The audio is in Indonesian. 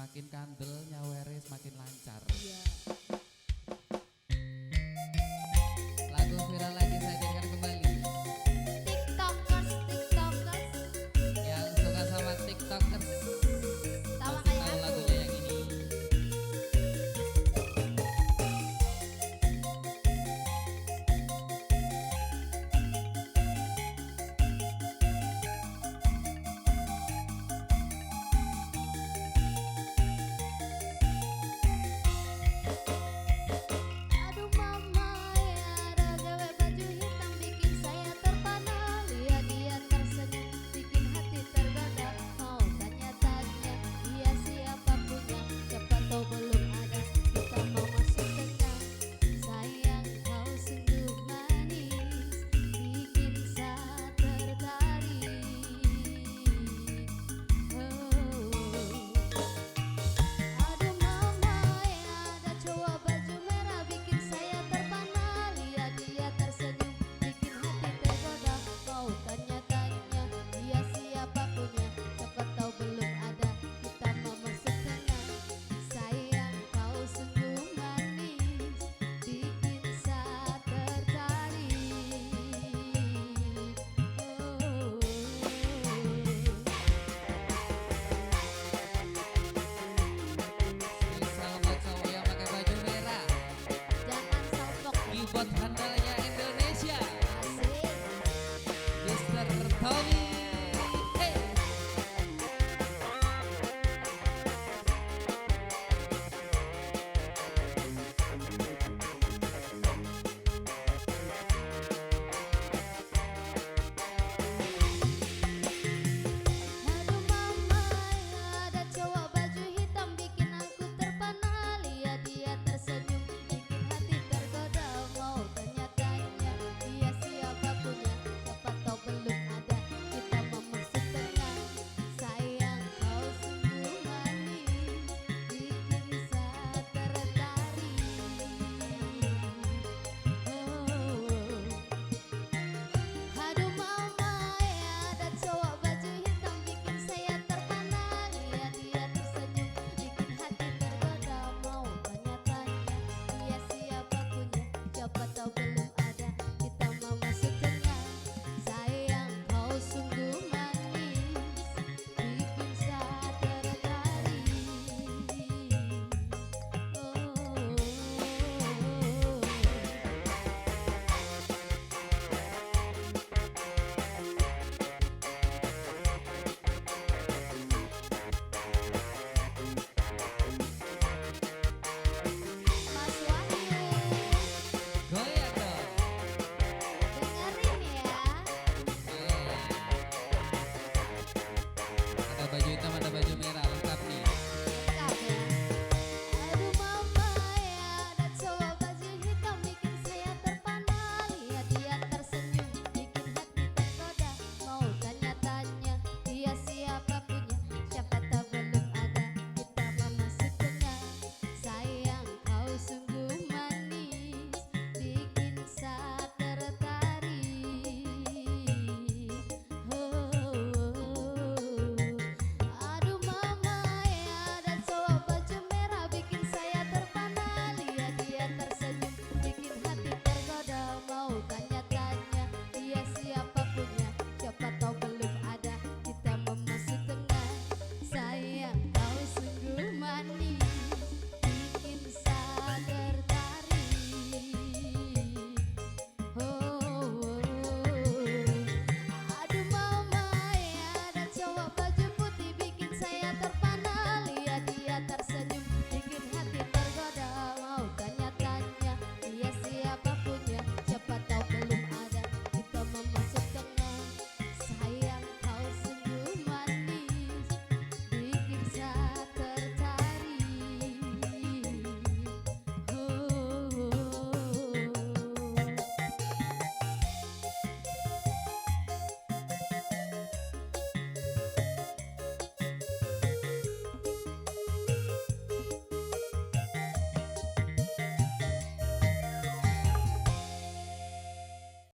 Semakin kandel nyawere semakin lancar. Iya. Lagu viral lagi saya hadirkan kembali. TikTokers, TikTokers. Yang suka sama TikTokers Sama pasti kayak tahu aku. lagunya yang ini. Aduh mamae, ada gawe baju hitam bikin saya terpana. Lihat dia tersenyum, bikin hati tergoda. Mau tanya-tanya, dia siapa punya? Siapa tahu belum ada, kita mau masuk tengah. Sayang kau sungguh manis, bikin saya tertarik. Aduh mamae, ada cowok baju merah bikin saya terpana. Lihat dia tersenyum, bikin hati tergoda. Mau tanya-tanya, dia siapa punya? Siapa tahu belum ada, kita mau masuk tengah. Sayang kau sungguh manis, bikin saya tertarik. Spesial buat cowok yang pakai baju merah. Jangan salfok Keyboard handalnya Indonesia. asik. Mister Tommy. Hey. Aduh mamae, ada cowok baju hitam bikin aku terpana. Lihat dia tersenyum, bikin hati tergoda. Mau tanya-tanya, dia siapa punya? Siapa tahu belum ada, kita mau masuk tengah. Sayang kau sungguh manis, bikin saya tertarik. Aduh mamae, ada cowok baju hitam bikin saya terpana. Lihat dia tersenyum, bikin hati tergoda. Mau tanya-tanya, dia siapa punya? Siapa tahu belum ada, kita mau masuk tengah. Sayang kau sungguh manis, bikin saya tertarik. Mas Wahyu, Goyang dong. dengerin ya. Ada baju hitam, ada baju merah, lengkap nih. Lengkap ya. Aduh mamae, ada cowok baju hitam bikin saya terpana. Lihat dia tersenyum, bikin hati tergoda. Mau tanya-tanya, dia siapa punya? Siapa tahu belum ada, kita mau masuk tengah. Sayang kau sungguh manis, bikin saya tertarik. Aduh mamae, ada cowok baju merah bikin saya terpana. Lihat dia tersenyum, bikin hati tergoda. Mau tanya-tanya, dia siapa punya? Siapa tahu belum ada, kita mau masuk tengah. Sayang kau sungguh manis, bikin saya tertarik. Aduh mamae, ada cowok baju